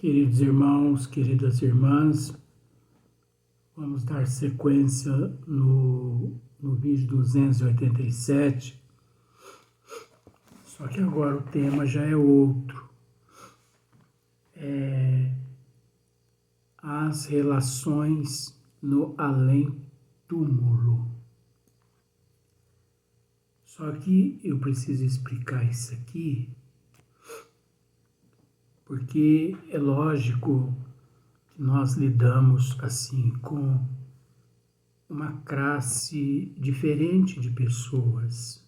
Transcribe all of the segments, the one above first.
Queridos irmãos, queridas irmãs, vamos dar sequência no vídeo 287, só que agora o tema já é outro. As relações no além-túmulo. Só que eu preciso explicar isso aqui, porque é lógico que nós lidamos assim com uma classe diferente de pessoas,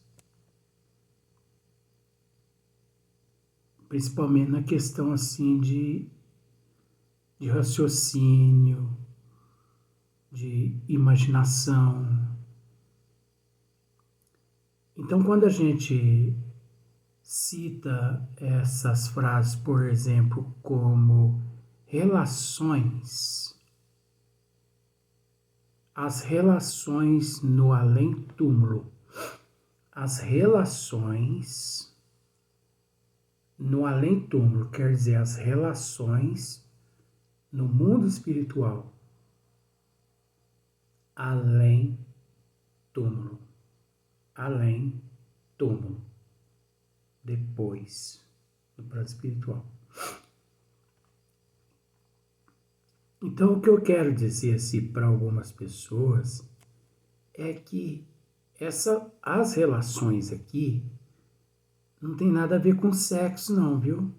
principalmente na questão assim de raciocínio, de imaginação. Então, quando a gente cita essas frases, por exemplo, como relações, as relações no além-túmulo, as relações no além-túmulo, quer dizer, as relações no mundo espiritual, além-túmulo, além-túmulo, depois, no plano espiritual. Então, o que eu quero dizer assim, para algumas pessoas é que as relações aqui não tem nada a ver com sexo, não, viu?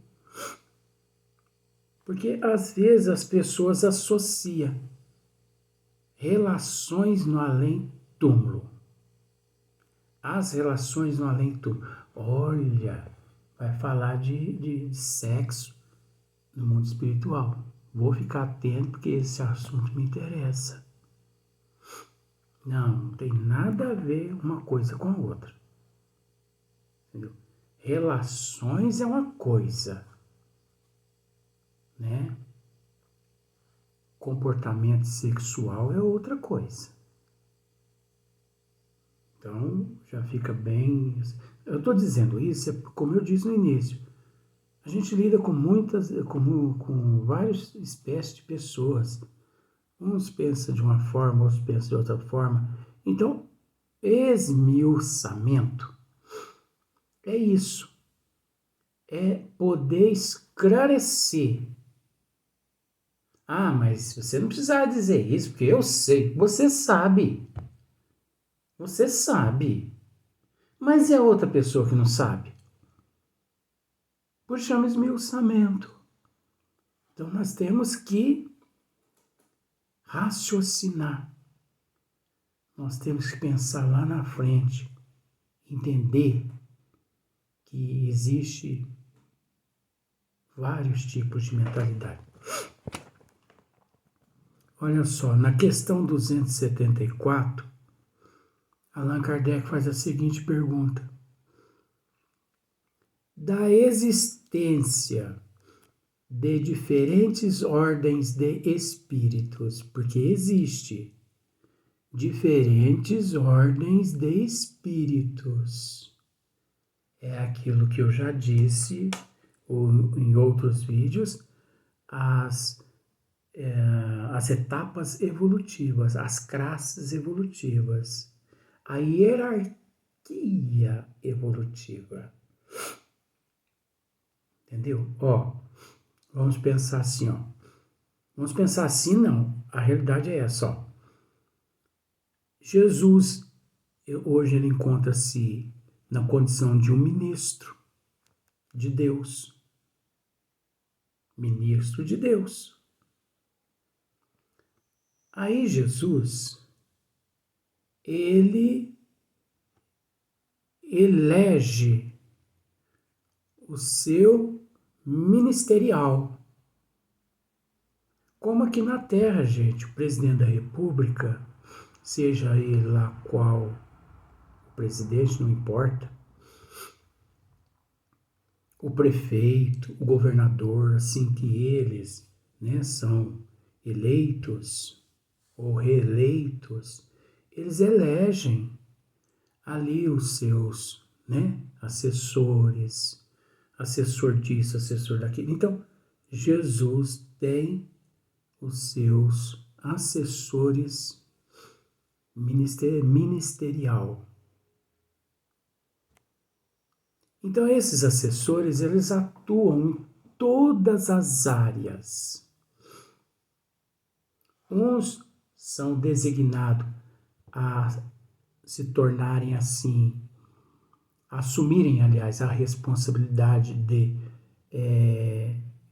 Porque às vezes as pessoas associam relações no além-túmulo. As relações no além-túmulo. Olha, vai falar de sexo no mundo espiritual. Vou ficar atento porque esse assunto me interessa. Não tem nada a ver uma coisa com a outra. Entendeu? Relações é uma coisa, né? Comportamento sexual é outra coisa. Então, já fica bem... Eu estou dizendo isso, como eu disse no início, a gente lida com várias espécies de pessoas. Uns pensam de uma forma, outros pensam de outra forma. Então, esmiuçamento é isso. É poder esclarecer. Ah, mas você não precisa dizer isso, porque eu sei. Você sabe. Você sabe. Mas é outra pessoa que não sabe. Por isso chama esmiuçamento. Então, nós temos que raciocinar. Nós temos que pensar lá na frente. Entender que existe vários tipos de mentalidade. Olha só, na questão 274, Allan Kardec faz a seguinte pergunta: da existência de diferentes ordens de espíritos, porque existe diferentes ordens de espíritos. É aquilo que eu já disse em outros vídeos, as etapas evolutivas, as classes evolutivas, a hierarquia evolutiva. Entendeu? Vamos pensar assim, Vamos pensar assim, não. A realidade é essa, Jesus, hoje ele encontra-se na condição de um ministro de Deus. Ministro de Deus. Aí Jesus, ele elege o seu ministerial. Como aqui na Terra, gente, o presidente da República, seja ele lá qual o presidente, não importa, o prefeito, o governador, assim que eles, né, são eleitos ou reeleitos, eles elegem ali os seus, né, assessores, assessor disso, assessor daquilo. Então, Jesus tem os seus assessores ministerial. Então, esses assessores, eles atuam em todas as áreas. Uns são designados a se tornarem assim, assumirem, aliás, a responsabilidade de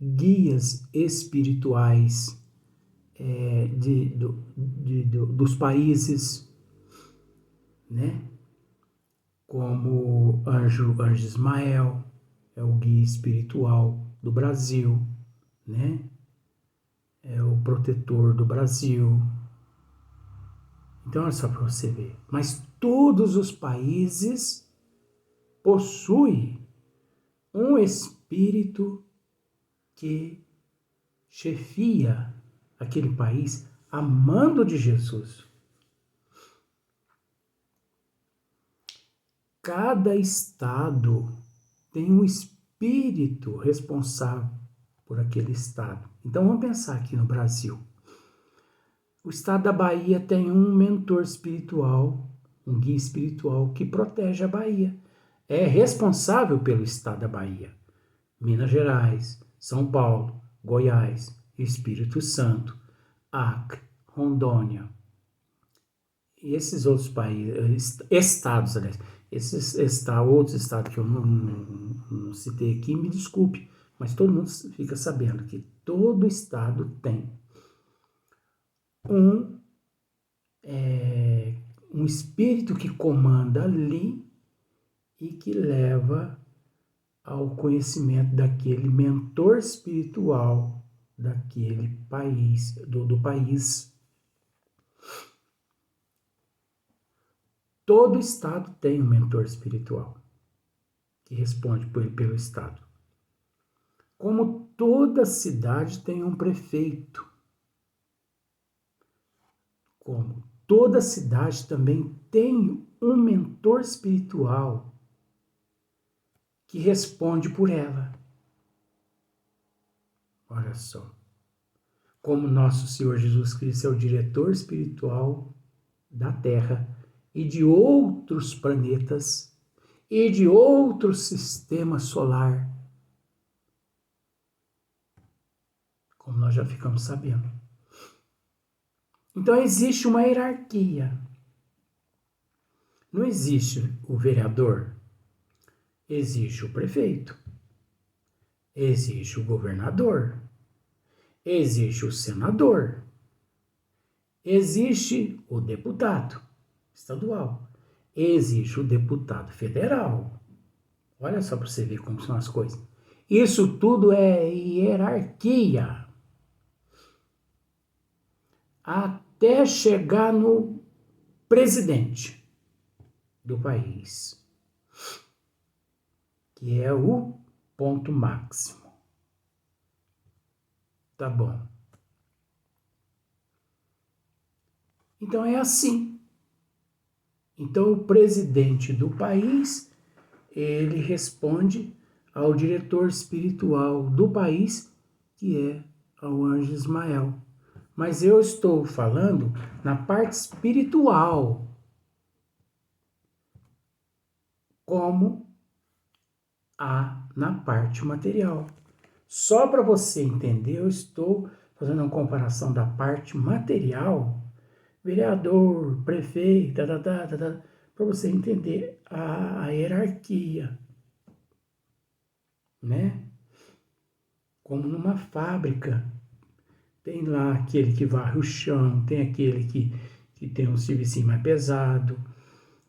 guias espirituais dos países, né? Como Anjo Ismael, é o guia espiritual do Brasil, né? É o protetor do Brasil. Então, é só para você ver. Mas todos os países possuem um espírito que chefia aquele país a mando de Jesus. Cada estado tem um espírito responsável por aquele estado. Então vamos pensar aqui no Brasil. O estado da Bahia tem um mentor espiritual, um guia espiritual que protege a Bahia. É responsável pelo estado da Bahia. Minas Gerais, São Paulo, Goiás, Espírito Santo, Acre, Rondônia. E esses outros países, estados, aliás, outros estados que eu não citei aqui, me desculpe, mas todo mundo fica sabendo que todo estado tem um espírito que comanda ali e que leva ao conhecimento daquele mentor espiritual daquele país, do país. Todo estado tem um mentor espiritual que responde pelo estado. Como toda cidade tem um prefeito, como toda cidade também tem um mentor espiritual que responde por ela. Olha só. Como nosso Senhor Jesus Cristo é o diretor espiritual da Terra e de outros planetas e de outro sistema solar, como nós já ficamos sabendo. Então existe uma hierarquia. Não existe o vereador, existe o prefeito, existe o governador, existe o senador, existe o deputado estadual, existe o deputado federal. Olha só para você ver como são as coisas. Isso tudo é hierarquia. Até chegar no presidente do país, que é o ponto máximo. Tá bom. Então é assim. Então o presidente do país, ele responde ao diretor espiritual do país, que é ao Anjo Ismael. Mas eu estou falando na parte espiritual, como na parte material. Só para você entender, eu estou fazendo uma comparação da parte material, vereador, prefeito, para você entender a hierarquia, né? Como numa fábrica, tem lá aquele que varre o chão, tem aquele que tem um serviço mais pesado,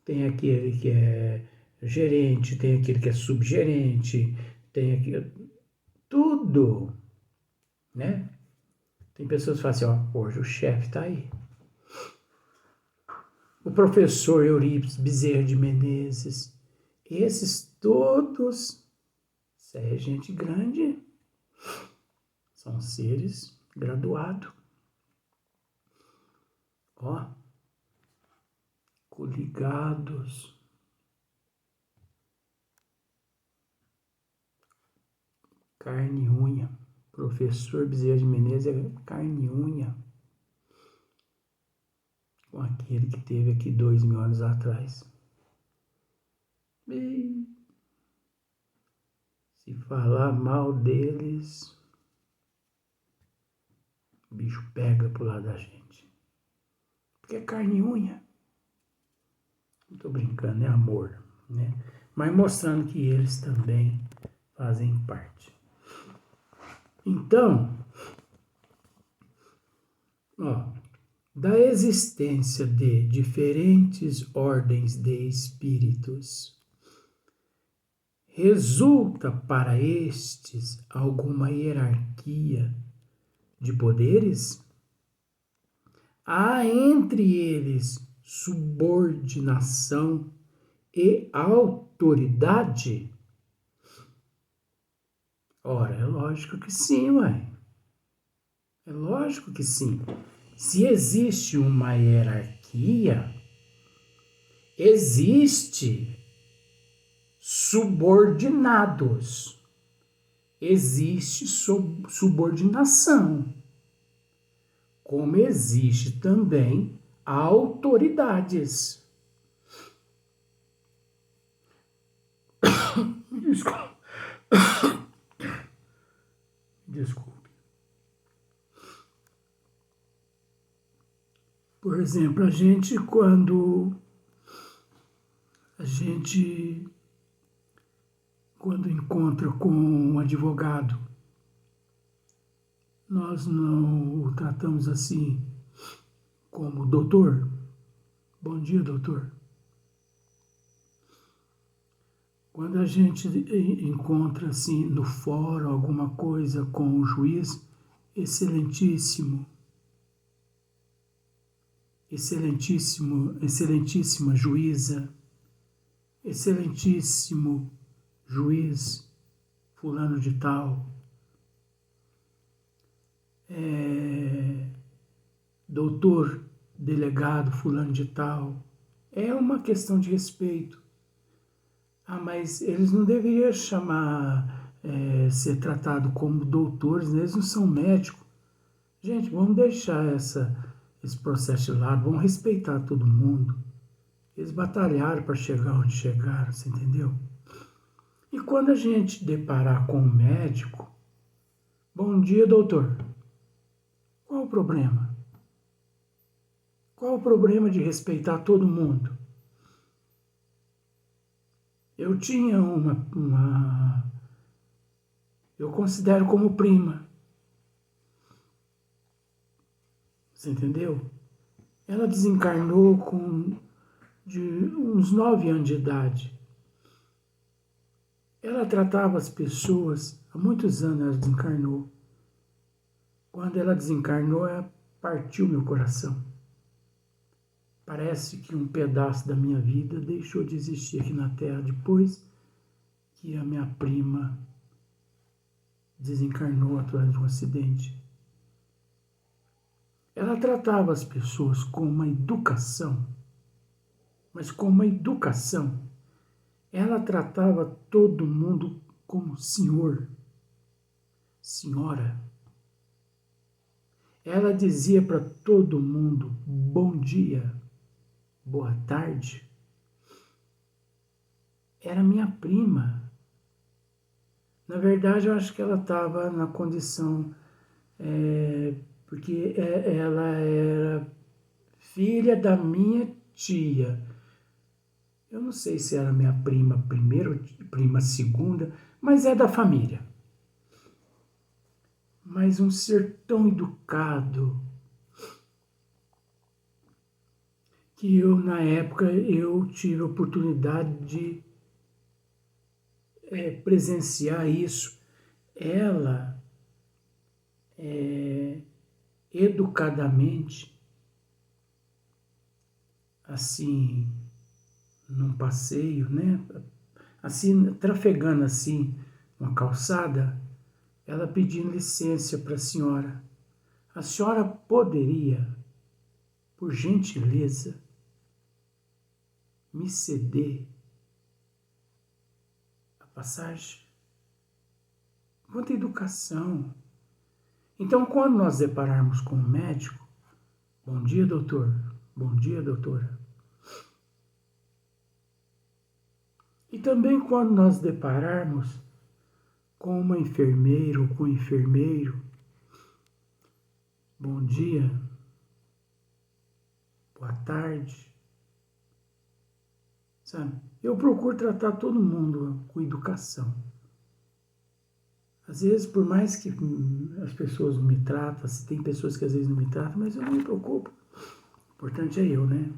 tem aquele que é gerente, tem aquele que é subgerente, tem aquele... Tudo, né? Tem pessoas que falam assim, ó, hoje o chefe está aí. O professor Eurípides Bezerra de Menezes, esses todos, isso é gente grande, são seres graduados. Ó, coligados, carne e unha, professor Bezerra de Menezes é carne e unha com aquele que teve aqui 2000 anos atrás. E se falar mal deles, o bicho pega pro lado da gente. Porque é carne e unha. Não tô brincando, é amor, né? Mas mostrando que eles também fazem parte. Então, ó, da existência de diferentes ordens de espíritos, resulta para estes alguma hierarquia de poderes? Há entre eles subordinação e autoridade? Ora, é lógico que sim, ué. É lógico que sim. Se existe uma hierarquia, existe subordinados, existe subordinação, como existe também autoridades. Desculpe. Desculpe. Por exemplo, quando encontra com um advogado, nós não o tratamos assim como doutor. Bom dia, doutor. Quando a gente encontra assim no fórum alguma coisa com o juiz, excelentíssimo, excelentíssimo, excelentíssima juíza, excelentíssimo juiz fulano de tal, doutor delegado fulano de tal, é uma questão de respeito. Ah, mas eles não deveriam ser tratados como doutores, né? Eles não são médicos. Gente, vamos deixar esse processo de lado, vamos respeitar todo mundo. Eles batalharam para chegar onde chegaram, você entendeu? E quando a gente deparar com um médico, bom dia, doutor. Qual o problema? Qual o problema de respeitar todo mundo? Eu tinha eu considero como prima. Você entendeu? Ela desencarnou com uns 9 anos de idade. Ela tratava as pessoas, há muitos anos ela desencarnou. Quando ela desencarnou, ela partiu meu coração. Parece que um pedaço da minha vida deixou de existir aqui na Terra depois que a minha prima desencarnou através de um acidente. Ela tratava as pessoas com uma educação, mas com uma educação. Ela tratava todo mundo como senhor, senhora. Ela dizia para todo mundo bom dia, boa tarde. Era minha prima. Na verdade, eu acho que ela estava na condição, porque ela era filha da minha tia. Eu não sei se era minha prima primeira ou prima segunda, mas é da família. Mas um ser tão educado que eu, na época, eu tive a oportunidade de presenciar isso. Ela, educadamente, assim, num passeio, né? Assim, trafegando assim, uma calçada, ela pedindo licença para a senhora. A senhora poderia, por gentileza, me ceder a passagem? Quanta educação! Então, quando nós depararmos com um médico, bom dia, doutor, bom dia, doutora. E também quando nós depararmos com uma enfermeira ou com um enfermeiro, bom dia, boa tarde, sabe? Eu procuro tratar todo mundo com educação. Às vezes, por mais que as pessoas não me tratam, se tem pessoas que às vezes não me tratam, mas eu não me preocupo. O importante é eu, né?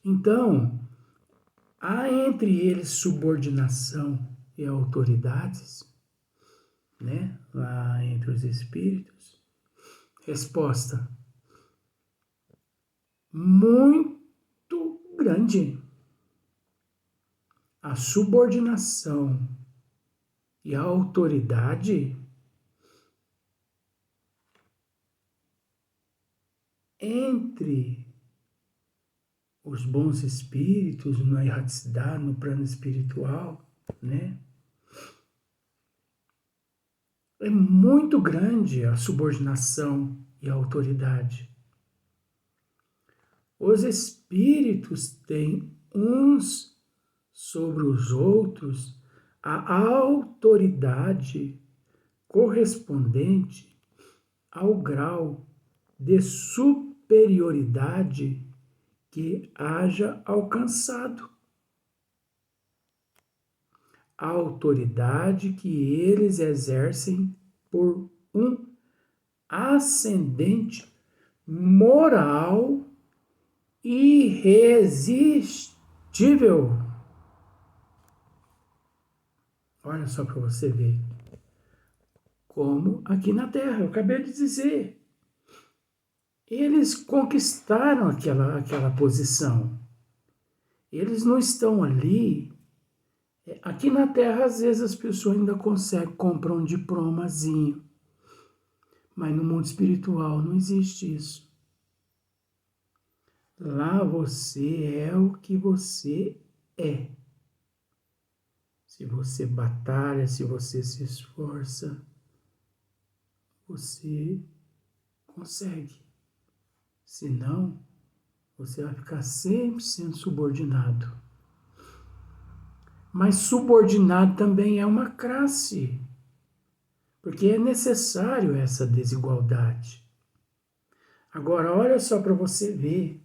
Então, há entre eles subordinação e autoridades, né? Lá entre os espíritos. Resposta: muito grande. A subordinação e a autoridade entre os bons espíritos, na erraticidade, no plano espiritual, né? É muito grande a subordinação e a autoridade. Os espíritos têm uns sobre os outros a autoridade correspondente ao grau de superioridade que haja alcançado. A autoridade que eles exercem por um ascendente moral irresistível. Olha só para você ver. Como aqui na Terra, eu acabei de dizer. Eles conquistaram aquela posição. Eles não estão ali. Aqui na Terra, às vezes, as pessoas ainda conseguem comprar um diplomazinho. Mas no mundo espiritual não existe isso. Lá você é o que você é. Se você batalha, se você se esforça, você consegue. Senão, você vai ficar sempre sendo subordinado. Mas subordinado também é uma classe, porque é necessário essa desigualdade. Agora, olha só para você ver,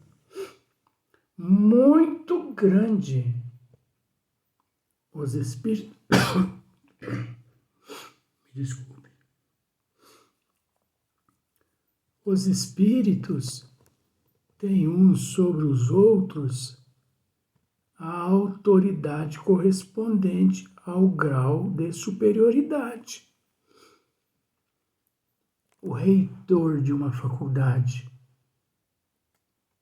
muito grande os espíritos. Me desculpe. Os espíritos têm uns sobre os outros a autoridade correspondente ao grau de superioridade. O reitor de uma faculdade,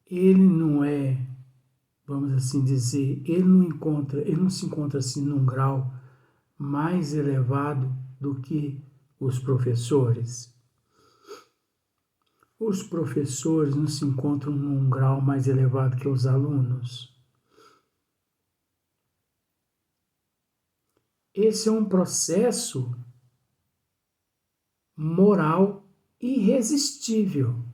ele não é, vamos assim dizer, ele não se encontra assim num grau mais elevado do que os professores. Os professores não se encontram num grau mais elevado que os alunos. Esse é um processo moral irresistível.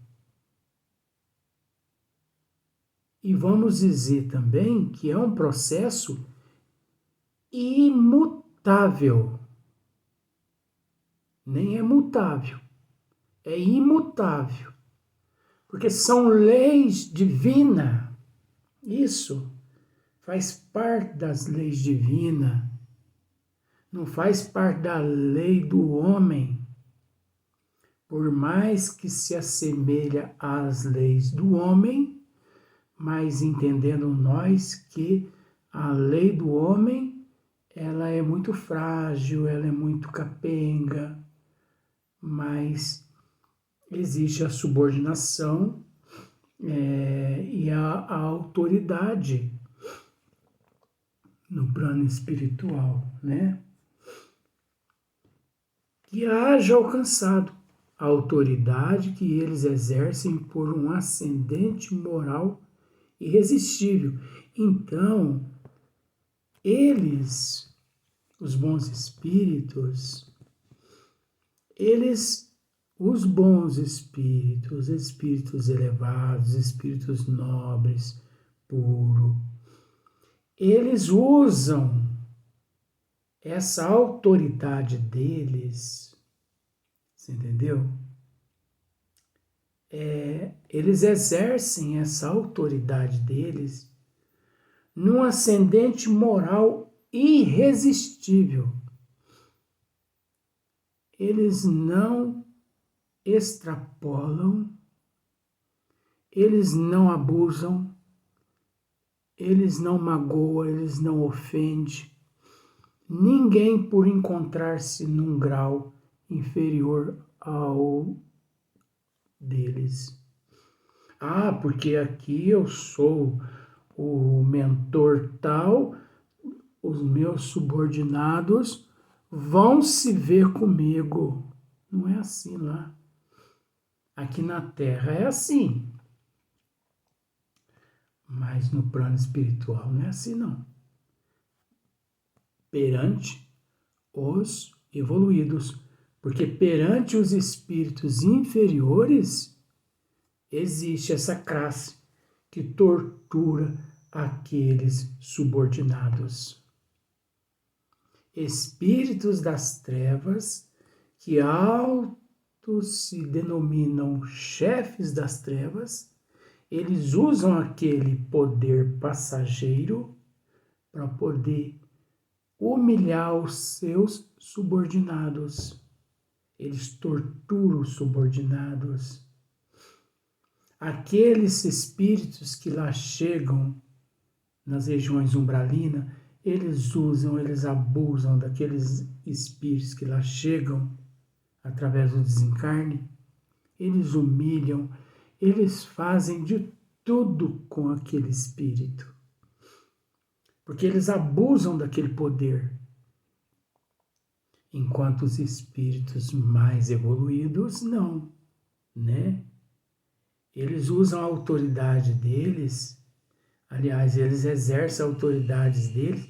E vamos dizer também que é um processo imutável. Nem é mutável, é imutável. Porque são leis divinas. Isso faz parte das leis divinas. Não faz parte da lei do homem. Por mais que se assemelha às leis do homem, mas entendendo nós que a lei do homem, ela é muito frágil, ela é muito capenga, mas existe a subordinação e a autoridade no plano espiritual, né? Que haja alcançado a autoridade que eles exercem por um ascendente moral irresistível. Então, eles, os bons espíritos, eles, os bons espíritos, espíritos elevados, espíritos nobres, puros, eles usam essa autoridade deles, você entendeu? Eles exercem essa autoridade deles num ascendente moral irresistível. Eles não extrapolam, eles não abusam, eles não magoam, eles não ofendem ninguém por encontrar-se num grau inferior ao deles. Ah, porque aqui eu sou o mentor tal, os meus subordinados vão se ver comigo. Não é assim lá. Aqui na Terra é assim. Mas no plano espiritual não é assim, não. Perante os evoluídos. Porque perante os espíritos inferiores, existe essa classe que tortura aqueles subordinados. Espíritos das trevas que se denominam chefes das trevas, eles usam aquele poder passageiro para poder humilhar os seus subordinados. Eles torturam os subordinados. Aqueles espíritos que lá chegam nas regiões umbralinas, eles abusam daqueles espíritos que lá chegam através do desencarne, eles humilham, eles fazem de tudo com aquele espírito, porque eles abusam daquele poder, enquanto os espíritos mais evoluídos não, né? Eles usam a autoridade deles, aliás, eles exercem a autoridade deles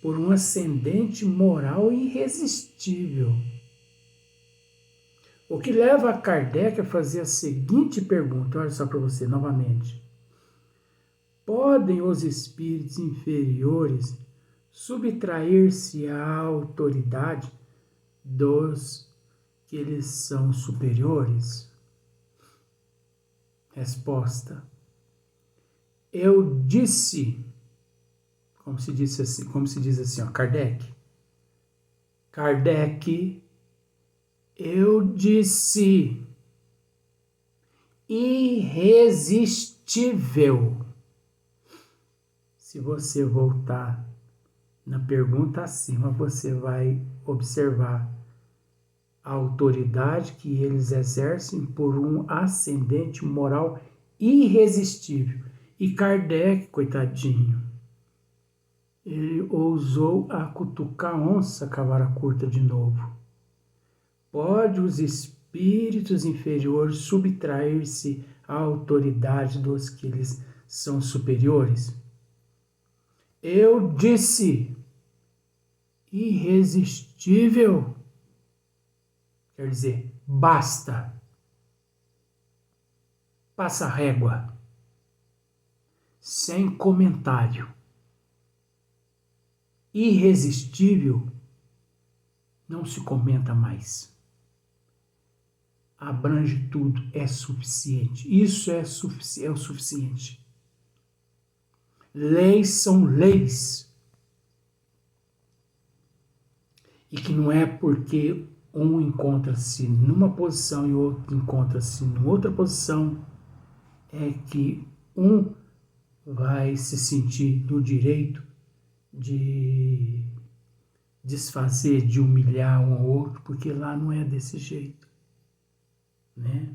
por um ascendente moral irresistível. O que leva a Kardec a fazer a seguinte pergunta, olha só para você novamente. Podem os espíritos inferiores subtrair-se à autoridade dos que eles são superiores? Resposta. Eu disse, como se diz assim, ó, Kardec, eu disse, irresistível. Se você voltar na pergunta acima, você vai observar a autoridade que eles exercem por um ascendente moral irresistível. E Kardec, coitadinho, ele ousou a cutucar a onça com a vara curta de novo. Pode os espíritos inferiores subtrair-se à autoridade dos que eles são superiores? Eu disse, irresistível. Quer dizer, basta. Passa a régua. Sem comentário. Irresistível não se comenta mais. Abrange tudo, é suficiente. Isso é o suficiente. Leis são leis. E que não é porque um encontra-se numa posição e o outro encontra-se em outra posição, é que um vai se sentir no direito de desfazer, de humilhar um ao outro, porque lá não é desse jeito, né?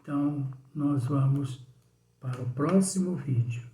Então, nós vamos para o próximo vídeo.